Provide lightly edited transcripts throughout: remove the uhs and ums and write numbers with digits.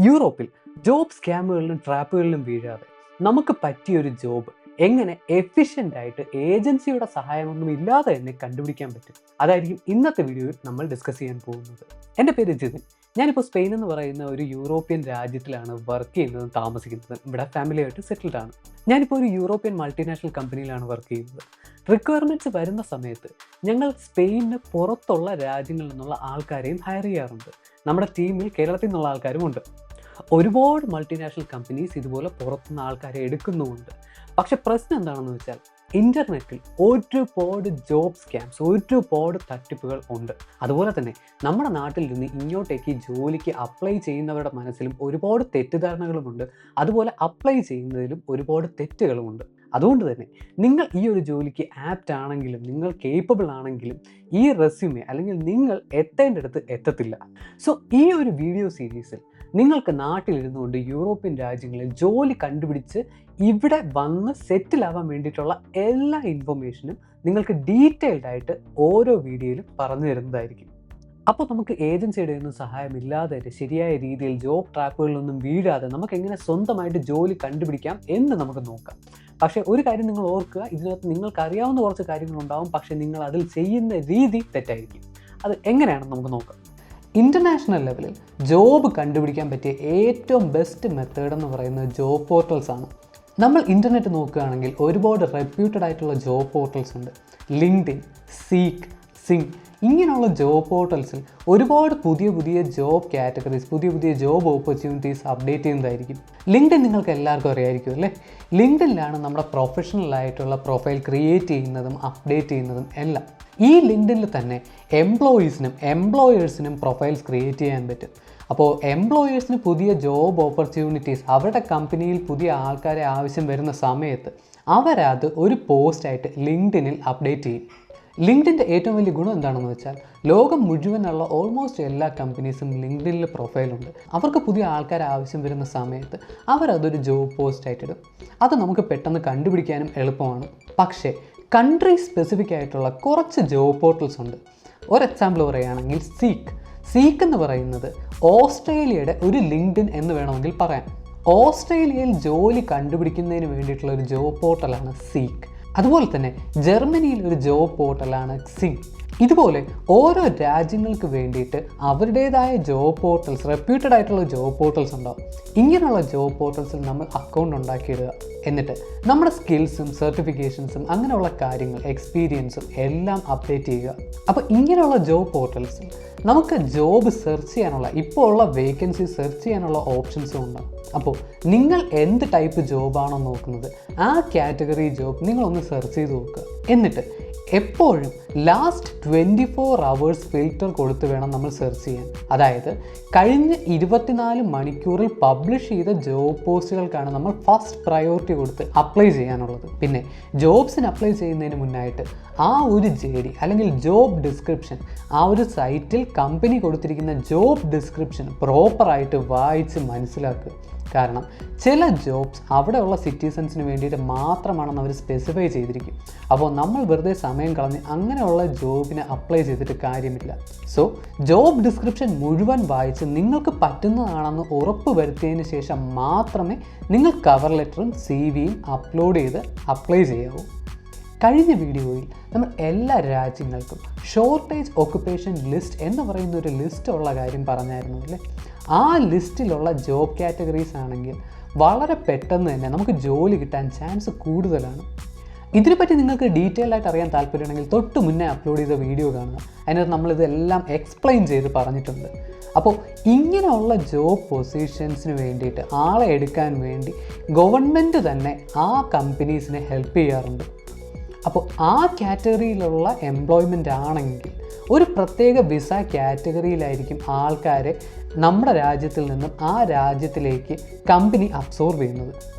യൂറോപ്പിൽ ജോബ് സ്കാമുകളിലും ട്രാപ്പുകളിലും വീഴാതെ നമുക്ക് പറ്റിയൊരു ജോബ് എങ്ങനെ എഫിഷ്യൻ്റ് ആയിട്ട് ഏജൻസിയുടെ സഹായമൊന്നും ഇല്ലാതെ തന്നെ കണ്ടുപിടിക്കാൻ പറ്റും, അതായിരിക്കും ഇന്നത്തെ വീഡിയോയിൽ നമ്മൾ ഡിസ്കസ് ചെയ്യാൻ പോകുന്നത്. എൻ്റെ പേര് ജിതിൻ. ഞാനിപ്പോൾ സ്പെയിൻ എന്ന് പറയുന്ന ഒരു യൂറോപ്യൻ രാജ്യത്തിലാണ് വർക്ക് ചെയ്യുന്നതും താമസിക്കുന്നത്. ഇവിടെ ഫാമിലിയായിട്ട് സെറ്റിൽഡ് ആണ്. ഞാനിപ്പോൾ ഒരു യൂറോപ്യൻ മൾട്ടിനാഷണൽ കമ്പനിയിലാണ് വർക്ക് ചെയ്യുന്നത്. റിക്വയർമെൻറ്റ്സ് വരുന്ന സമയത്ത് ഞങ്ങൾ സ്പെയിനിന് പുറത്തുള്ള രാജ്യങ്ങളിൽ നിന്നുള്ള ആൾക്കാരെയും ഹയർ ചെയ്യാറുണ്ട്. നമ്മുടെ ടീമിൽ കേരളത്തിൽ നിന്നുള്ള ആൾക്കാരും ഉണ്ട്. ഒരുപാട് മൾട്ടിനാഷണൽ കമ്പനീസ് ഇതുപോലെ പുറത്തുനിന്ന് ആൾക്കാരെ എടുക്കുന്നുമുണ്ട്. പക്ഷെ പ്രശ്നം എന്താണെന്ന് വെച്ചാൽ ഇൻ്റർനെറ്റിൽ ഒരുപാട് ജോബ് സ്കാംസ്, ഒരുപാട് തട്ടിപ്പുകൾ ഉണ്ട്. അതുപോലെ തന്നെ നമ്മുടെ നാട്ടിൽ നിന്ന് ഇങ്ങോട്ടേക്ക് ജോലിക്ക് അപ്ലൈ ചെയ്യുന്നവരുടെ മനസ്സിലും ഒരുപാട് തെറ്റിദ്ധാരണകളുമുണ്ട്. അതുപോലെ അപ്ലൈ ചെയ്യുന്നതിലും ഒരുപാട് തെറ്റുകളുമുണ്ട്. അതുകൊണ്ട് തന്നെ നിങ്ങൾ ഈ ഒരു ജോലിക്ക് ആപ്റ്റ് ആണെങ്കിലും നിങ്ങൾ കേപ്പബിൾ ആണെങ്കിലും ഈ റെസ്യൂമെ അല്ലെങ്കിൽ നിങ്ങൾ എത്തേണ്ടടുത്ത് എത്തത്തില്ല. സോ ഈ ഒരു വീഡിയോ സീരീസിൽ നിങ്ങൾക്ക് നാട്ടിലിരുന്നുകൊണ്ട് യൂറോപ്യൻ രാജ്യങ്ങളിൽ ജോലി കണ്ടുപിടിച്ച് ഇവിടെ വന്ന് സെറ്റിലാവാൻ വേണ്ടിയിട്ടുള്ള എല്ലാ ഇൻഫർമേഷനും നിങ്ങൾക്ക് ഡീറ്റെയിൽഡ് ആയിട്ട് ഓരോ വീഡിയോയിലും പറഞ്ഞു തരുന്നതായിരിക്കും. അപ്പോൾ നമുക്ക് ഏജൻസിയുടെ ഒന്നും സഹായമില്ലാതെ ശരിയായ രീതിയിൽ ജോബ് ട്രാപ്പുകളിലൊന്നും വീഴാതെ നമുക്ക് എങ്ങനെ സ്വന്തമായിട്ട് ജോലി കണ്ടുപിടിക്കാം എന്ന് നമുക്ക് നോക്കാം. പക്ഷേ ഒരു കാര്യം നിങ്ങൾ ഓർക്കുക, ഇതിനകത്ത് നിങ്ങൾക്ക് അറിയാവുന്ന കുറച്ച് കാര്യങ്ങളുണ്ടാവും, പക്ഷേ നിങ്ങൾ അതിൽ ചെയ്യുന്ന രീതി തെറ്റായിരിക്കും. അത് എങ്ങനെയാണെന്ന് നമുക്ക് നോക്കാം. ഇൻ്റർനാഷണൽ ലെവലിൽ ജോബ് കണ്ടുപിടിക്കാൻ പറ്റിയ ഏറ്റവും ബെസ്റ്റ് മെത്തേഡ് എന്ന് പറയുന്നത് ജോബ് പോർട്ടൽസ് ആണ്. നമ്മൾ ഇൻ്റർനെറ്റ് നോക്കുകയാണെങ്കിൽ ഒരുപാട് റെപ്യൂട്ടഡ് ആയിട്ടുള്ള ജോബ് പോർട്ടൽസ് ഉണ്ട്. ലിങ്ക്ഡിൻ, സീക്ക്, സിങ് ഇങ്ങനെയുള്ള ജോബ് പോർട്ടൽസിൽ ഒരുപാട് പുതിയ ജോബ് കാറ്റഗറീസ്, പുതിയ ജോബ് ഓപ്പർച്യൂണിറ്റീസ് അപ്ഡേറ്റ് ചെയ്യുന്നതായിരിക്കും. ലിങ്ക്ഡിൻ നിങ്ങൾക്ക് എല്ലാവർക്കും അറിയായിരിക്കും അല്ലേ? ലിങ്ക്ഡിനിലാണ് നമ്മുടെ പ്രൊഫഷണൽ ആയിട്ടുള്ള പ്രൊഫൈൽ ക്രിയേറ്റ് ചെയ്യുന്നതും അപ്ഡേറ്റ് ചെയ്യുന്നതും എല്ലാം. ഈ ലിങ്ക്ഡിനിൽ തന്നെ എംപ്ലോയീസിനും എംപ്ലോയേഴ്സിനും പ്രൊഫൈൽസ് ക്രിയേറ്റ് ചെയ്യാൻ പറ്റും. അപ്പോൾ എംപ്ലോയേഴ്സിന് പുതിയ ജോബ് ഓപ്പർച്യൂണിറ്റീസ്, അവരുടെ കമ്പനിയിൽ പുതിയ ആൾക്കാരെ ആവശ്യം വരുന്ന സമയത്ത് അവരത് ഒരു പോസ്റ്റായിട്ട് ലിങ്ക്ഡിനിൽ അപ്ഡേറ്റ് ചെയ്യും. ലിങ്ക്ഡിൻ്റെ ഏറ്റവും വലിയ ഗുണം എന്താണെന്ന് വെച്ചാൽ ലോകം മുഴുവനുള്ള ഓൾമോസ്റ്റ് എല്ലാ കമ്പനീസും ലിങ്ക്ഡിനിൽ പ്രൊഫൈലുണ്ട്. അവർക്ക് പുതിയ ആൾക്കാരെ ആവശ്യം വരുന്ന സമയത്ത് അവരതൊരു ജോബ് പോസ്റ്റായിട്ട് ഇടും. അത് നമുക്ക് പെട്ടെന്ന് കണ്ടുപിടിക്കാനും എളുപ്പമാണ്. പക്ഷേ കൺട്രി സ്പെസിഫിക് ആയിട്ടുള്ള കുറച്ച് ജോബ് പോർട്ടൽസ് ഉണ്ട്. ഒരു എക്സാമ്പിൾ പറയുകയാണെങ്കിൽ സീക്ക് എന്ന് പറയുന്നത് ഓസ്ട്രേലിയയുടെ ഒരു ലിങ്ക്ഡിൻ എന്ന് വേണമെങ്കിൽ പറയാം. ഓസ്ട്രേലിയയിൽ ജോലി കണ്ടുപിടിക്കുന്നതിന് വേണ്ടിയിട്ടുള്ള ഒരു ജോബ് പോർട്ടലാണ് സീക്ക്. അതുപോലെ തന്നെ ജർമ്മനിയിൽ ഒരു ജോബ് പോർട്ടലാണ് സിങ്. ഇതുപോലെ ഓരോ രാജ്യങ്ങൾക്ക് വേണ്ടിയിട്ട് അവരുടേതായ ജോബ് പോർട്ടൽസ്, റെപ്യൂട്ടഡ് ആയിട്ടുള്ള ജോബ് പോർട്ടൽസ് ഉണ്ടാവും. ഇങ്ങനെയുള്ള ജോബ് പോർട്ടൽസിൽ നമ്മൾ അക്കൗണ്ട് ഉണ്ടാക്കിയിടുക. എന്നിട്ട് നമ്മുടെ സ്കിൽസും സർട്ടിഫിക്കേഷൻസും അങ്ങനെയുള്ള കാര്യങ്ങൾ, എക്സ്പീരിയൻസും എല്ലാം അപ്ഡേറ്റ് ചെയ്യുക. അപ്പോൾ ഇങ്ങനെയുള്ള ജോബ് പോർട്ടൽസിൽ നമുക്ക് ജോബ് സെർച്ച് ചെയ്യാനുള്ള, ഇപ്പോൾ ഉള്ള വേക്കൻസി സെർച്ച് ചെയ്യാനുള്ള ഓപ്ഷൻസും ഉണ്ടാകും. അപ്പോൾ നിങ്ങൾ എന്ത് ടൈപ്പ് ജോബാണോ നോക്കുന്നത് ആ കാറ്റഗറി ജോബ് നിങ്ങളൊന്ന് സെർച്ച് ചെയ്ത് നോക്കുക. എന്നിട്ട് എപ്പോഴും ലാസ്റ്റ് 24 hours ഫിൽറ്റർ കൊടുത്ത് വേണം നമ്മൾ സെർച്ച് ചെയ്യാൻ. അതായത് കഴിഞ്ഞ 24 മണിക്കൂറിൽ പബ്ലിഷ് ചെയ്ത ജോബ് പോസ്റ്റുകൾക്കാണ് നമ്മൾ ഫസ്റ്റ് പ്രയോറിറ്റി കൊടുത്ത് അപ്ലൈ ചെയ്യാനുള്ളത്. പിന്നെ ജോബ്സിന് അപ്ലൈ ചെയ്യുന്നതിന് മുന്നായിട്ട് ആ ഒരു JD അല്ലെങ്കിൽ ജോബ് ഡിസ്ക്രിപ്ഷൻ, ആ ഒരു സൈറ്റിൽ കമ്പനി കൊടുത്തിരിക്കുന്ന ജോബ് ഡിസ്ക്രിപ്ഷൻ പ്രോപ്പറായിട്ട് വായിച്ച് മനസ്സിലാക്കുക. കാരണം ചില ജോബ്സ് അവിടെയുള്ള സിറ്റിസൺസിന് വേണ്ടിയിട്ട് മാത്രമാണെന്ന് അവർ സ്പെസിഫൈ ചെയ്തിരിക്കും. അപ്പോൾ നമ്മൾ വെറുതെ സമയം കളഞ്ഞ് അങ്ങനെയുള്ള ജോബിന് അപ്ലൈ ചെയ്തിട്ട് കാര്യമില്ല. സോ ജോബ് ഡിസ്ക്രിപ്ഷൻ മുഴുവൻ വായിച്ച് നിങ്ങൾക്ക് പറ്റുന്നതാണെന്ന് ഉറപ്പ് വരുത്തിയതിന് ശേഷം മാത്രമേ നിങ്ങൾ കവർ ലെറ്ററും CV-യും അപ്ലോഡ് ചെയ്ത് അപ്ലൈ ചെയ്യാവൂ. കഴിഞ്ഞ വീഡിയോയിൽ നമ്മൾ എല്ലാ രാജ്യങ്ങൾക്കും ഷോർട്ടേജ് ഓക്കുപ്പേഷൻ ലിസ്റ്റ് എന്ന് പറയുന്ന ഒരു ലിസ്റ്റ് ഉള്ള കാര്യം പറഞ്ഞായിരുന്നു അല്ലേ? ആ ലിസ്റ്റിലുള്ള ജോബ് കാറ്റഗറീസ് ആണെങ്കിൽ വളരെ പെട്ടെന്ന് തന്നെ നമുക്ക് ജോലി കിട്ടാൻ ചാൻസ് കൂടുതലാണ്. ഇതിനെപ്പറ്റി നിങ്ങൾക്ക് ഡീറ്റെയിൽ ആയിട്ട് അറിയാൻ താല്പര്യമുണ്ടെങ്കിൽ തൊട്ട് മുന്നേ അപ്ലോഡ് ചെയ്ത വീഡിയോ കാണുക. അതിനകത്ത് നമ്മളിതെല്ലാം എക്സ്പ്ലെയിൻ ചെയ്ത് പറഞ്ഞിട്ടുണ്ട്. അപ്പോൾ ഇങ്ങനെയുള്ള ജോബ് പൊസിഷൻസിന് വേണ്ടിയിട്ട് ആളെ എടുക്കാൻ വേണ്ടി ഗവൺമെൻറ് തന്നെ ആ കമ്പനീസിനെ ഹെൽപ്പ് ചെയ്യാറുണ്ട്. അപ്പോൾ ആ കാറ്റഗറിയിലുള്ള എംപ്ലോയ്മെൻ്റ് ആണെങ്കിൽ ഒരു പ്രത്യേക വിസ കാറ്റഗറിയിലായിരിക്കും ആൾക്കാരെ നമ്മുടെ രാജ്യത്തിൽ നിന്നും ആ രാജ്യത്തിലേക്ക് കമ്പനി അബ്സോർബ് ചെയ്യുന്നത്.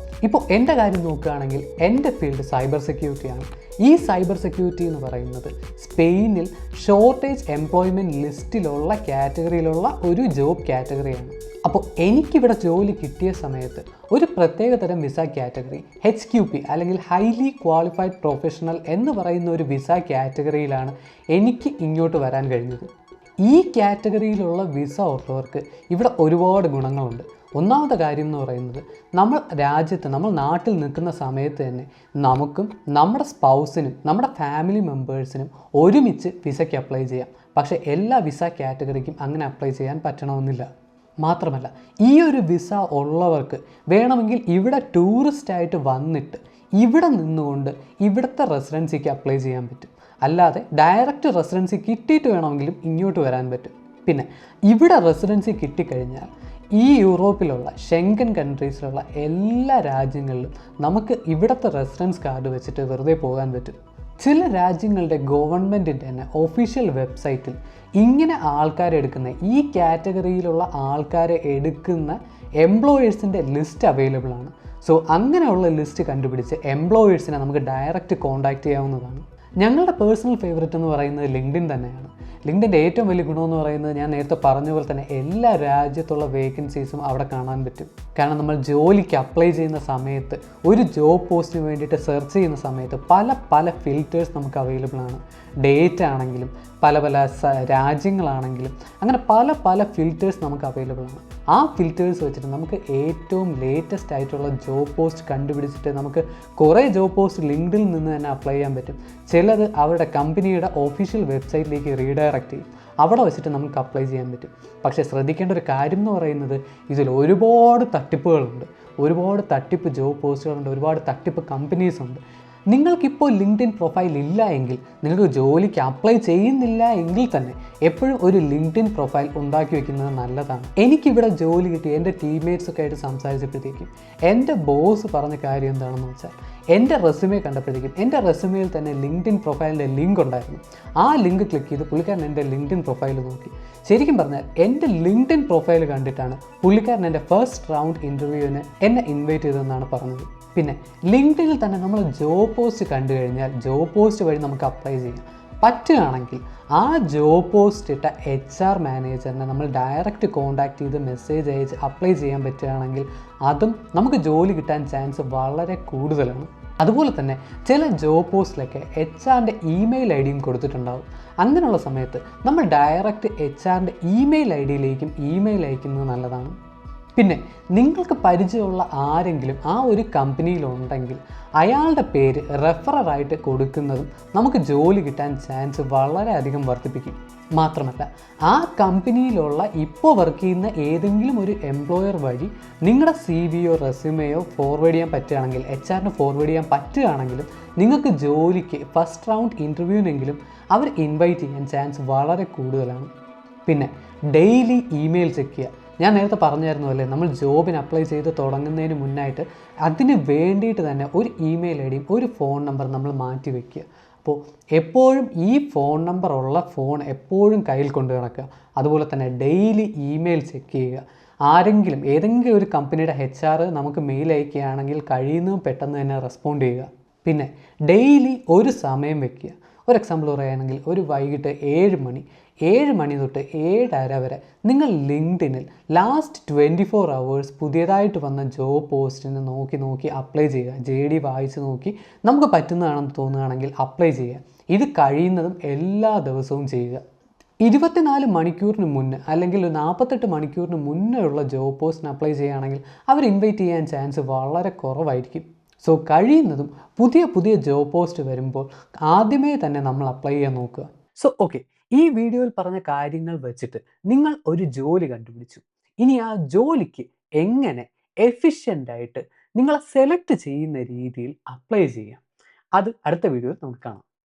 ഇപ്പോൾ എൻ്റെ കാര്യം നോക്കുകയാണെങ്കിൽ എൻ്റെ ഫീൽഡ് സൈബർ സെക്യൂരിറ്റിയാണ്. ഈ സൈബർ സെക്യൂരിറ്റി എന്ന് പറയുന്നത് സ്പെയിനിൽ ഷോർട്ടേജ് എംപ്ലോയ്മെൻറ്റ് ലിസ്റ്റിലുള്ള കാറ്റഗറിയിലുള്ള ഒരു ജോബ് കാറ്റഗറിയാണ്. അപ്പോൾ എനിക്കിവിടെ ജോലി കിട്ടിയ സമയത്ത് ഒരു പ്രത്യേക തരം വിസ കാറ്റഗറി HQP അല്ലെങ്കിൽ ഹൈലി ക്വാളിഫൈഡ് പ്രൊഫഷണൽ എന്ന് പറയുന്ന ഒരു വിസ കാറ്റഗറിയിലാണ് എനിക്ക് ഇങ്ങോട്ട് വരാൻ കഴിഞ്ഞത്. ഈ കാറ്റഗറിയിലുള്ള വിസ ഉള്ളവർക്ക് ഇവിടെ ഒരുപാട് ഗുണങ്ങളുണ്ട്. ഒന്നാമത്തെ കാര്യം എന്ന് പറയുന്നത്, നമ്മൾ നാട്ടിൽ നിൽക്കുന്ന സമയത്ത് തന്നെ നമുക്കും നമ്മുടെ സ്പൗസിനും നമ്മുടെ ഫാമിലി മെമ്പേഴ്സിനും ഒരുമിച്ച് വിസയ്ക്ക് അപ്ലൈ ചെയ്യാം. പക്ഷേ എല്ലാ വിസ കാറ്റഗറിക്കും അങ്ങനെ അപ്ലൈ ചെയ്യാൻ പറ്റണമെന്നില്ല. മാത്രമല്ല, ഈ ഒരു വിസ ഉള്ളവർക്ക് വേണമെങ്കിൽ ഇവിടെ ടൂറിസ്റ്റായിട്ട് വന്നിട്ട് ഇവിടെ നിന്നുകൊണ്ട് ഇവിടുത്തെ റെസിഡൻസിക്ക് അപ്ലൈ ചെയ്യാൻ പറ്റും. അല്ലാതെ ഡയറക്റ്റ് റെസിഡൻസി കിട്ടിയിട്ട് വേണമെങ്കിലും ഇങ്ങോട്ട് വരാൻ പറ്റും. പിന്നെ ഇവിടെ റെസിഡൻസി കിട്ടിക്കഴിഞ്ഞാൽ ഈ യൂറോപ്പിലുള്ള ഷെങ്കൻ കൺട്രീസിലുള്ള എല്ലാ രാജ്യങ്ങളിലും നമുക്ക് ഇവിടുത്തെ റെസിഡൻസ് കാർഡ് വെച്ചിട്ട് വെറുതെ പോകാൻ പറ്റും. ചില രാജ്യങ്ങളുടെ ഗവൺമെൻറ്റിൻ്റെ തന്നെ ഒഫീഷ്യൽ വെബ്സൈറ്റിൽ ഇങ്ങനെ ആൾക്കാരെടുക്കുന്ന ഈ കാറ്റഗറിയിലുള്ള ആൾക്കാരെ എടുക്കുന്ന എംപ്ലോയേഴ്സിൻ്റെ ലിസ്റ്റ് അവൈലബിൾ ആണ്. സോ അങ്ങനെയുള്ള ലിസ്റ്റ് കണ്ടുപിടിച്ച് എംപ്ലോയേഴ്സിനെ നമുക്ക് ഡയറക്റ്റ് കോൺടാക്റ്റ് ചെയ്യാവുന്നതാണ്. ഞങ്ങളുടെ പേഴ്സണൽ ഫേവറേറ്റ് എന്ന് പറയുന്നത് ലിങ്ക്ഡിൻ തന്നെയാണ്. ലിങ്ക്ഡിൻ്റെ ഏറ്റവും വലിയ ഗുണമെന്ന് പറയുന്നത്, ഞാൻ നേരത്തെ പറഞ്ഞ പോലെ തന്നെ എല്ലാ രാജ്യത്തുള്ള വേക്കൻസീസും അവിടെ കാണാൻ പറ്റും. കാരണം നമ്മൾ ജോലിക്ക് അപ്ലൈ ചെയ്യുന്ന സമയത്ത്, ഒരു ജോബ് പോസ്റ്റിന് വേണ്ടിയിട്ട് സെർച്ച് ചെയ്യുന്ന സമയത്ത് പല ഫിൽറ്റേഴ്സ് നമുക്ക് അവൈലബിൾ ആണ്. ഡേറ്റ് ആണെങ്കിലും പല രാജ്യങ്ങളാണെങ്കിലും അങ്ങനെ പല ഫിൽറ്റേഴ്സ് നമുക്ക് അവൈലബിൾ ആണ്. ആ ഫിൽറ്റേഴ്സ് വെച്ചിട്ട് നമുക്ക് ഏറ്റവും ലേറ്റസ്റ്റ് ആയിട്ടുള്ള ജോബ് പോസ്റ്റ് കണ്ടുപിടിച്ചിട്ട് നമുക്ക് കുറേ ജോബ് പോസ്റ്റ് ലിങ്ക്ഡിൽ നിന്ന് തന്നെ അപ്ലൈ ചെയ്യാൻ പറ്റും. ചിലത് അവരുടെ കമ്പനിയുടെ ഒഫീഷ്യൽ വെബ്സൈറ്റിലേക്ക് റീഡയറക്റ്റ് ചെയ്യും. അവിടെ വെച്ചിട്ട് നമുക്ക് അപ്ലൈ ചെയ്യാൻ പറ്റും. പക്ഷേ ശ്രദ്ധിക്കേണ്ട ഒരു കാര്യം എന്ന് പറയുന്നത്, ഇതിൽ ഒരുപാട് തട്ടിപ്പുകളുണ്ട്, ഒരുപാട് തട്ടിപ്പ് ജോബ് പോസ്റ്റുകളുണ്ട്, ഒരുപാട് തട്ടിപ്പ് കമ്പനീസ് ഉണ്ട്. നിങ്ങൾക്കിപ്പോൾ ലിങ്ക്ഡിൻ പ്രൊഫൈൽ ഇല്ല എങ്കിൽ, നിങ്ങൾക്ക് ജോലിക്ക് അപ്ലൈ ചെയ്യുന്നില്ല എങ്കിൽ തന്നെ എപ്പോഴും ഒരു ലിങ്ക്ഡിൻ പ്രൊഫൈൽ ഉണ്ടാക്കി വെക്കുന്നത് നല്ലതാണ്. എനിക്കിവിടെ ജോലി കിട്ടി എൻ്റെ ടീംമേറ്റ്സൊക്കെ ആയിട്ട് സംസാരിച്ചപ്പോഴത്തേക്കും എൻ്റെ ബോസ് പറഞ്ഞ കാര്യം എന്താണെന്ന് വെച്ചാൽ, എൻ്റെ റെസ്യൂമേ കണ്ടപ്പോഴത്തേക്കും എൻ്റെ റെസ്യൂമേയിൽ തന്നെ ലിങ്ക്ഡിൻ പ്രൊഫൈലിൻ്റെ ലിങ്ക് ഉണ്ടായിരുന്നു. ആ ലിങ്ക് ക്ലിക്ക് ചെയ്ത് പുള്ളിക്കാരൻ എൻ്റെ ലിങ്ക്ഡിൻ പ്രൊഫൈൽ നോക്കി. ശരിക്കും പറഞ്ഞാൽ എൻ്റെ ലിങ്ക്ഡിൻ പ്രൊഫൈൽ കണ്ടിട്ടാണ് പുള്ളിക്കാരൻ എൻ്റെ ഫസ്റ്റ് റൗണ്ട് ഇൻ്റർവ്യൂവിന് എന്നെ ഇൻവൈറ്റ് ചെയ്തതെന്നാണ് പറഞ്ഞത്. പിന്നെ ലിങ്ക്ഡിനിൽ തന്നെ നമ്മൾ ജോബ് പോസ്റ്റ് കണ്ടു കഴിഞ്ഞാൽ ജോബ് പോസ്റ്റ് വഴി നമുക്ക് അപ്ലൈ ചെയ്യാം. പറ്റുകയാണെങ്കിൽ ആ ജോബ് പോസ്റ്റ് ഇട്ട HR മാനേജറിനെ നമ്മൾ ഡയറക്റ്റ് കോൺടാക്റ്റ് ചെയ്ത് മെസ്സേജ് അയച്ച് അപ്ലൈ ചെയ്യാൻ പറ്റുകയാണെങ്കിൽ അതും നമുക്ക് ജോലി കിട്ടാൻ ചാൻസ് വളരെ കൂടുതലാണ്. അതുപോലെ തന്നെ ചില ജോബ് പോസ്റ്റിലൊക്കെ HR-ൻ്റെ ഇമെയിൽ ഐഡിയും കൊടുത്തിട്ടുണ്ടാവും. അങ്ങനെയുള്ള സമയത്ത് നമ്മൾ ഡയറക്റ്റ് HR-ൻ്റെ ഇമെയിൽ ഐഡിയിലേക്കും ഇമെയിൽ അയക്കുന്നത് നല്ലതാണ്. പിന്നെ നിങ്ങൾക്ക് പരിചയമുള്ള ആരെങ്കിലും ആ ഒരു കമ്പനിയിലുണ്ടെങ്കിൽ അയാളുടെ പേര് റെഫററായിട്ട് കൊടുക്കുന്നതും നമുക്ക് ജോലി കിട്ടാൻ ചാൻസ് വളരെയധികം വർദ്ധിപ്പിക്കും. മാത്രമല്ല, ആ കമ്പനിയിലുള്ള ഇപ്പോൾ വർക്ക് ചെയ്യുന്ന ഏതെങ്കിലും ഒരു എംപ്ലോയർ വഴി നിങ്ങളുടെ CVയോ റെസ്യൂമെയോ ഫോർവേഡ് ചെയ്യാൻ പറ്റുകയാണെങ്കിൽ, HR-ന് ഫോർവേഡ് ചെയ്യാൻ പറ്റുകയാണെങ്കിലും നിങ്ങൾക്ക് ജോലിക്ക് ഫസ്റ്റ് റൗണ്ട് ഇൻ്റർവ്യൂവിനെങ്കിലും അവർ ഇൻവൈറ്റ് ചെയ്യാൻ ചാൻസ് വളരെ കൂടുതലാണ്. പിന്നെ ഡെയിലി ഇമെയിൽ ചെക്ക് ചെയ്യുക. ഞാൻ നേരത്തെ പറഞ്ഞായിരുന്നു അല്ലേ, നമ്മൾ ജോബിന് അപ്ലൈ ചെയ്ത് തുടങ്ങുന്നതിന് മുന്നായിട്ട് അതിന് വേണ്ടിയിട്ട് തന്നെ ഒരു ഇമെയിൽ ഐഡിയും ഒരു ഫോൺ നമ്പർ നമ്മൾ മാറ്റി വയ്ക്കുക. അപ്പോൾ എപ്പോഴും ഈ ഫോൺ നമ്പർ ഉള്ള ഫോൺ എപ്പോഴും കയ്യിൽ കൊണ്ട് നടക്കുക. അതുപോലെ തന്നെ ഡെയിലി ഇമെയിൽ ചെക്ക് ചെയ്യുക. ഏതെങ്കിലും ഒരു കമ്പനിയുടെ HR നമുക്ക് മെയിൽ അയക്കുകയാണെങ്കിൽ കഴിയുന്നതും പെട്ടെന്ന് തന്നെ റെസ്പോണ്ട് ചെയ്യുക. പിന്നെ ഡെയിലി ഒരു സമയം വയ്ക്കുക. ഒരു എക്സാമ്പിൾ പറയുകയാണെങ്കിൽ, ഒരു വൈകിട്ട് 7 മണി തൊട്ട് 7:30 വരെ നിങ്ങൾ ലിങ്ക്ഡിനിൽ ലാസ്റ്റ് 24 hours പുതിയതായിട്ട് വന്ന ജോബ് പോസ്റ്റിന് നോക്കി അപ്ലൈ ചെയ്യുക. JD വായിച്ച് നോക്കി നമുക്ക് പറ്റുന്നതാണെന്ന് തോന്നുകയാണെങ്കിൽ അപ്ലൈ ചെയ്യുക. ഇത് കഴിയുന്നതും എല്ലാ ദിവസവും ചെയ്യുക. 24 മണിക്കൂറിന് മുന്നേ അല്ലെങ്കിൽ 48 മണിക്കൂറിന് മുന്നേ ഉള്ള ജോബ് പോസ്റ്റിന് അപ്ലൈ ചെയ്യുകയാണെങ്കിൽ അവർ ഇൻവൈറ്റ് ചെയ്യാൻ ചാൻസ് വളരെ കുറവായിരിക്കും. സോ കഴിയുന്നതും പുതിയ ജോബ് പോസ്റ്റ് വരുമ്പോൾ ആദ്യമേ തന്നെ നമ്മൾ അപ്ലൈ ചെയ്യാൻ നോക്കുക. സോ ഓക്കെ, ഈ വീഡിയോയിൽ പറഞ്ഞ കാര്യങ്ങൾ വെച്ചിട്ട് നിങ്ങൾ ഒരു ജോലി കണ്ടുപിടിച്ചു. ഇനി ആ ജോലിക്ക് എങ്ങനെ എഫിഷ്യൻ്റായിട്ട് നിങ്ങളെ സെലക്ട് ചെയ്യുന്ന രീതിയിൽ അപ്ലൈ ചെയ്യാം, അത് അടുത്ത വീഡിയോയിൽ നമുക്ക് കാണാം.